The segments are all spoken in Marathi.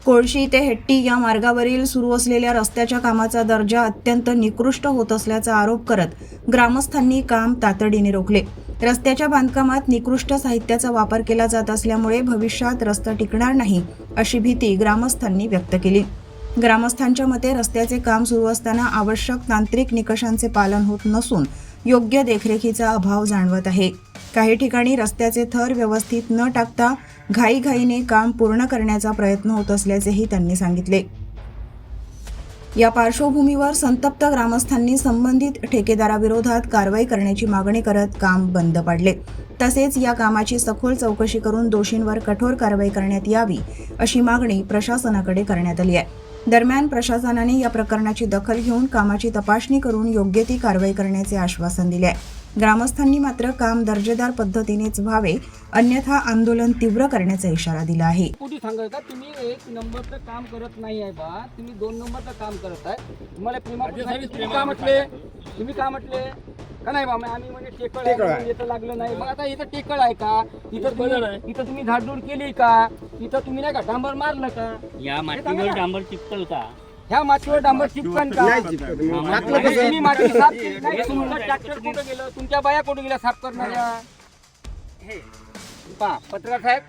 कोळशी ते हेट्टी या मार्गावरील सुरू असलेल्या रस्त्याच्या कामाचा दर्जा अत्यंत निकृष्ट होत असल्याचा आरोप करत ग्रामस्थांनी काम तातडीने रोखले। रस्त्याच्या बांधकामात निकृष्ट साहित्याचा वापर केला जात असल्यामुळे भविष्यात रस्ता टिकणार नाही अशी भीती ग्रामस्थांनी व्यक्त केली। ग्रामस्थांच्या मते रस्त्याचे काम सुरू असताना आवश्यक तांत्रिक निकषांचे पालन होत नसून योग्य देखरेखीचा अभाव जाणवत आहे। काही ठिकाणी रस्त्याचे थर व्यवस्थित न टाकता घाईघाईने काम पूर्ण करण्याचा प्रयत्न होत असल्याचेही त्यांनी सांगितले। या पार्श्वभूमीवर संतप्त ग्रामस्थांनी संबंधित ठेकेदाराविरोधात कारवाई करण्याची मागणी करत काम बंद पाडले। तसेच या कामाची सखोल चौकशी करून दोषींवर कठोर कारवाई करण्यात यावी अशी मागणी प्रशासनाकडे करण्यात आली आहे। दरम्यान प्रशासनाने या प्रकरणाची दखल घेऊन कामाची तपासणी करून योग्य ती कारवाई करण्याचे आश्वासन दिले आहे। ग्रामस्थांनी मात्र काम दर्जेदार पद्धतीनेच व्हावे, अन्यथा आंदोलन तीव्र करण्याचा इशारा दिला आहे। कुठे सांगायचं तुम्ही 1 नंबरचं काम करत नाही आहे बा, तुम्ही 2 नंबरचं काम करत आहे। तुम्हाला तुम्ही का म्हटले का नाही बा? आम्ही म्हणजे टेकळ आहे, इथं लागलं नाही। मग आता इथं टेकळ आहे का? इथं तुम्ही झाडझूड केली का? इथं तुम्ही नाही का डांबर मारलं का? या मातीवर डांबर चिपकल का? ह्या मातीवर डांबर चिपकन का? तुम्ही माती साफ केली नाही, तुमचं ट्रॅक्टर कुठं गेलं? तुमच्या बाया कुठं गेल्या साफ करणाऱ्या? हे पहा पत्रकार साहेब,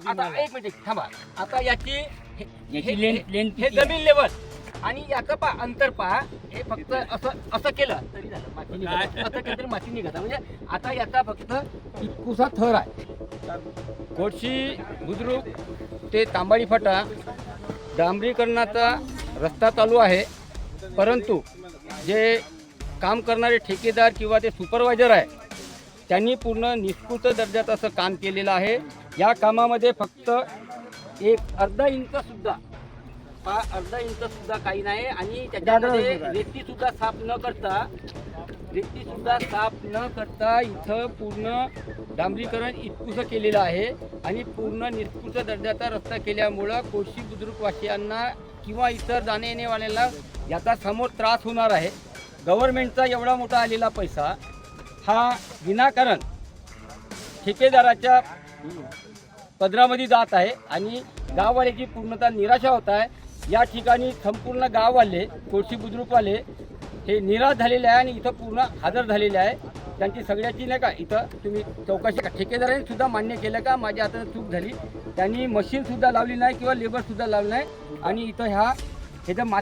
आता एक मिनिट थांबा। आता याची हे जमीन लेवल आणि याचं अंतर पहा। हे फक्त असं केलं तरी झालं, माती निघत, असं केलं तरी माती निघत। म्हणजे आता याचा फक्त इतकुसा थर आहे। कोळशी बुद्रुक ते तांबाडी फाटा डांबरीकरणाचा रस्ता चालू आहे, परंतु जे काम करणारे ठेकेदार किंवा ते सुपरवायझर आहे त्यांनी पूर्ण निष्कृत दर्जाचं असं काम केलेलं आहे। या कामामध्ये फक्त अर्धा इंच सुद्धा काही नाही आणि त्याच्यामध्ये रेती सुद्धा साफ न करता इथं पूर्ण डांबरीकरण इतकुसं केलेलं आहे आणि पूर्ण निष्कृत दर्जाचा रस्ता केल्यामुळं कोळशी बुद्रुकवासियांना किंवा इतर जाणे येणेवाल्यांना याचा समोर त्रास होणार आहे। गव्हर्नमेंटचा एवढा मोठा आलेला पैसा हा विनाकारण ठेकेदाराच्या पदरामध्ये जात आहे आणि गाववाल्याची पूर्णतः निराशा होत आहे। या ठिकाणी संपूर्ण गाववाले कोळशी बुद्रुकवाले हे निराश झालेले आहे आणि इथं पूर्ण हजर झालेले आहे। त्यांची सगळ्याची नाही का इथं तुम्ही चौकशी का? ठेकेदारांनी सुद्धा मान्य केलं का माझ्या हाताने चूक झाली? त्यांनी मशीनसुद्धा लावली नाही किंवा लेबरसुद्धा लावली नाही आणि इथं हे जर